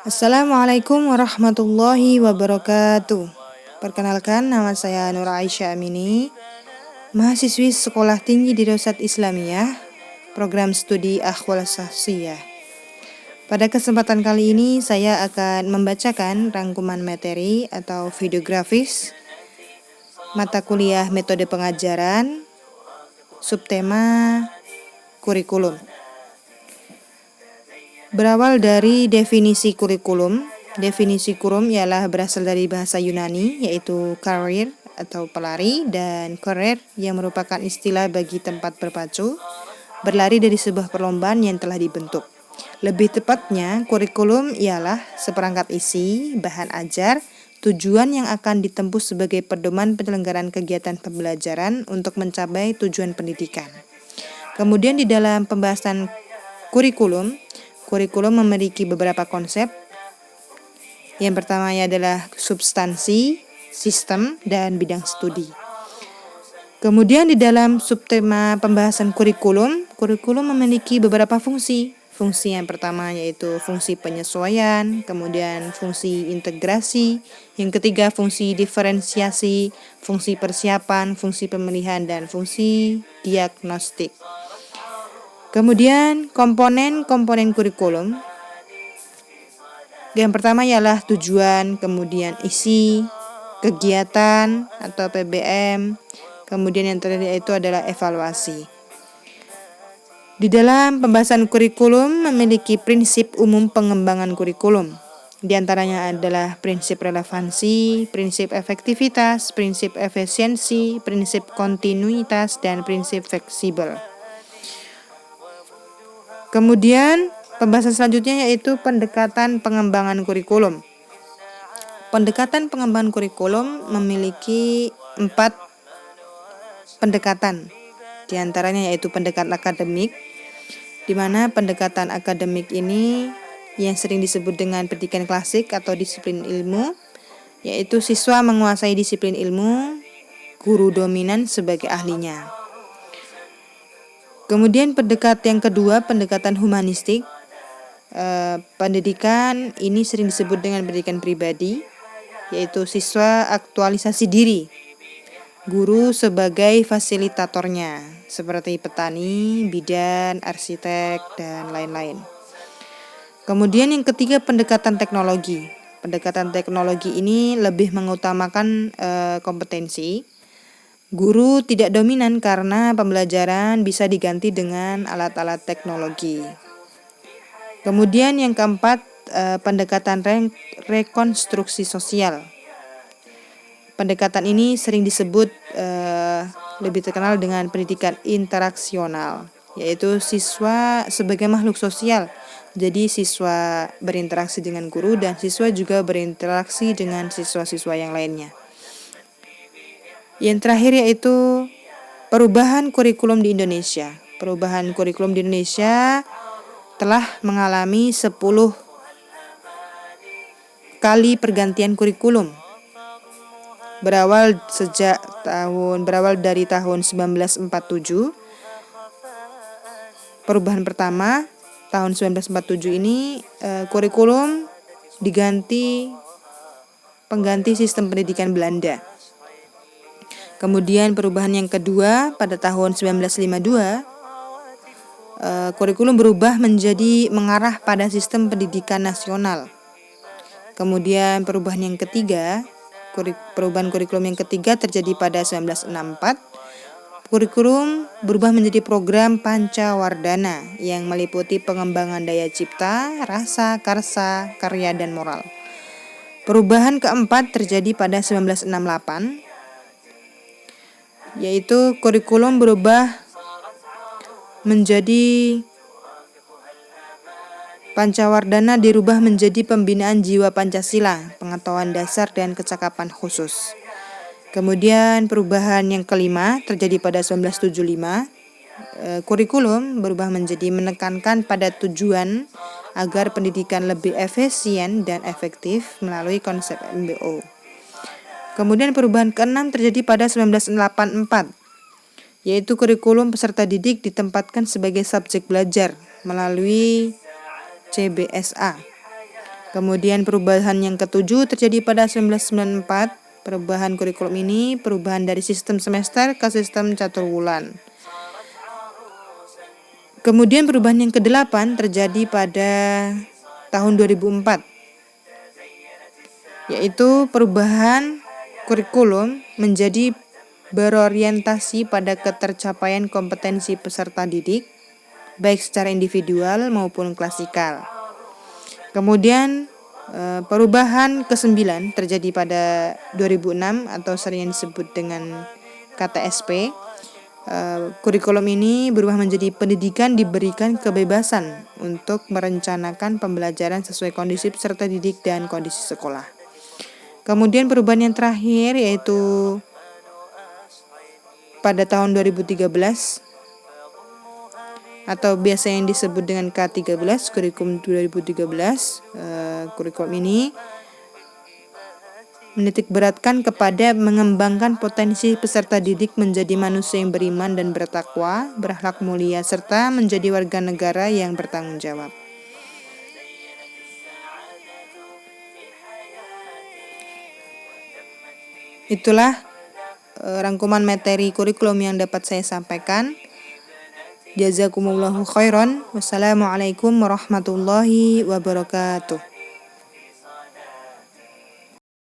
Assalamualaikum warahmatullahi wabarakatuh. Perkenalkan, nama saya Nur Aisyah Amini, mahasiswi Sekolah Tinggi Dirosat Islamiyah, program studi Akhwal Sahsiyah. Pada kesempatan kali ini saya akan membacakan rangkuman materi atau video grafis mata kuliah metode pengajaran, subtema kurikulum. Berawal dari definisi kurikulum. Definisi kurikulum ialah berasal dari bahasa Yunani, yaitu karir atau pelari, dan career yang merupakan istilah bagi tempat berpacu, berlari dari sebuah perlombaan yang telah dibentuk. Lebih tepatnya, kurikulum ialah seperangkat isi, bahan ajar, tujuan yang akan ditempuh sebagai pedoman penyelenggaraan kegiatan pembelajaran untuk mencapai tujuan pendidikan. Kemudian di dalam pembahasan kurikulum memiliki beberapa konsep. Yang pertama adalah substansi, sistem, dan bidang studi. Kemudian di dalam subtema pembahasan kurikulum memiliki beberapa fungsi. Fungsi yang pertama yaitu fungsi penyesuaian, kemudian fungsi integrasi, yang ketiga fungsi diferensiasi, fungsi persiapan, fungsi pemilihan, dan fungsi diagnostik. Kemudian komponen kurikulum. Yang pertama ialah tujuan, kemudian isi, kegiatan atau PBM, kemudian yang terakhir itu adalah evaluasi. Di dalam pembahasan kurikulum memiliki prinsip umum pengembangan kurikulum. Di antaranya adalah prinsip relevansi, prinsip efektivitas, prinsip efisiensi, prinsip kontinuitas, dan prinsip fleksibel. Kemudian pembahasan selanjutnya yaitu pendekatan pengembangan kurikulum. Pendekatan pengembangan kurikulum memiliki 4 pendekatan. Di antaranya yaitu pendekatan akademik, di mana pendekatan akademik ini yang sering disebut dengan pendidikan klasik atau disiplin ilmu, yaitu siswa menguasai disiplin ilmu, guru dominan sebagai ahlinya. Kemudian yang kedua, pendekatan humanistik. Pendidikan ini sering disebut dengan pendidikan pribadi, yaitu siswa aktualisasi diri, guru sebagai fasilitatornya, seperti petani, bidan, arsitek, dan lain-lain. Kemudian yang ketiga, pendekatan teknologi. Pendekatan teknologi ini lebih mengutamakan kompetensi. Guru tidak dominan karena pembelajaran bisa diganti dengan alat-alat teknologi. Kemudian yang keempat, pendekatan rekonstruksi sosial. Pendekatan ini sering disebut lebih terkenal dengan pendidikan interaksional, yaitu siswa sebagai makhluk sosial. Jadi siswa berinteraksi dengan guru dan siswa juga berinteraksi dengan siswa-siswa yang lainnya. Yang terakhir yaitu perubahan kurikulum di Indonesia. Perubahan kurikulum di Indonesia telah mengalami 10 kali pergantian kurikulum. Berawal dari tahun 1947. Perubahan pertama tahun 1947 ini kurikulum pengganti sistem pendidikan Belanda. Kemudian perubahan yang kedua pada tahun 1952, kurikulum berubah mengarah pada sistem pendidikan nasional. Kemudian perubahan kurikulum yang ketiga terjadi pada 1964. Kurikulum berubah menjadi program Pancawardhana yang meliputi pengembangan daya cipta, rasa, karsa, karya, dan moral. Perubahan keempat terjadi pada 1968. Yaitu kurikulum berubah menjadi Pancawardhana dirubah menjadi pembinaan jiwa Pancasila, pengetahuan dasar dan kecakapan khusus. Kemudian perubahan yang kelima terjadi pada 1975. Kurikulum berubah menjadi menekankan pada tujuan agar pendidikan lebih efisien dan efektif melalui konsep MBO. Kemudian perubahan keenam terjadi pada 1984, yaitu kurikulum peserta didik ditempatkan sebagai subjek belajar melalui CBSA. Kemudian perubahan yang ketujuh terjadi pada 1994. Perubahan kurikulum ini perubahan dari sistem semester ke sistem caturwulan. Kemudian perubahan yang ke-8 terjadi pada tahun 2004, yaitu perubahan kurikulum menjadi berorientasi pada ketercapaian kompetensi peserta didik, baik secara individual maupun klasikal. Kemudian perubahan ke-9 terjadi pada 2006 atau sering disebut dengan KTSP. Kurikulum ini berubah menjadi pendidikan diberikan kebebasan untuk merencanakan pembelajaran sesuai kondisi peserta didik dan kondisi sekolah. Kemudian perubahan yang terakhir yaitu pada tahun 2013 atau biasa yang disebut dengan K13, kurikulum 2013. Kurikulum ini menitik beratkan kepada mengembangkan potensi peserta didik menjadi manusia yang beriman dan bertakwa, berakhlak mulia, serta menjadi warga negara yang bertanggung jawab. Itulah rangkuman materi kurikulum yang dapat saya sampaikan. Jazakumullahu khairan. Wassalamualaikum warahmatullahi wabarakatuh.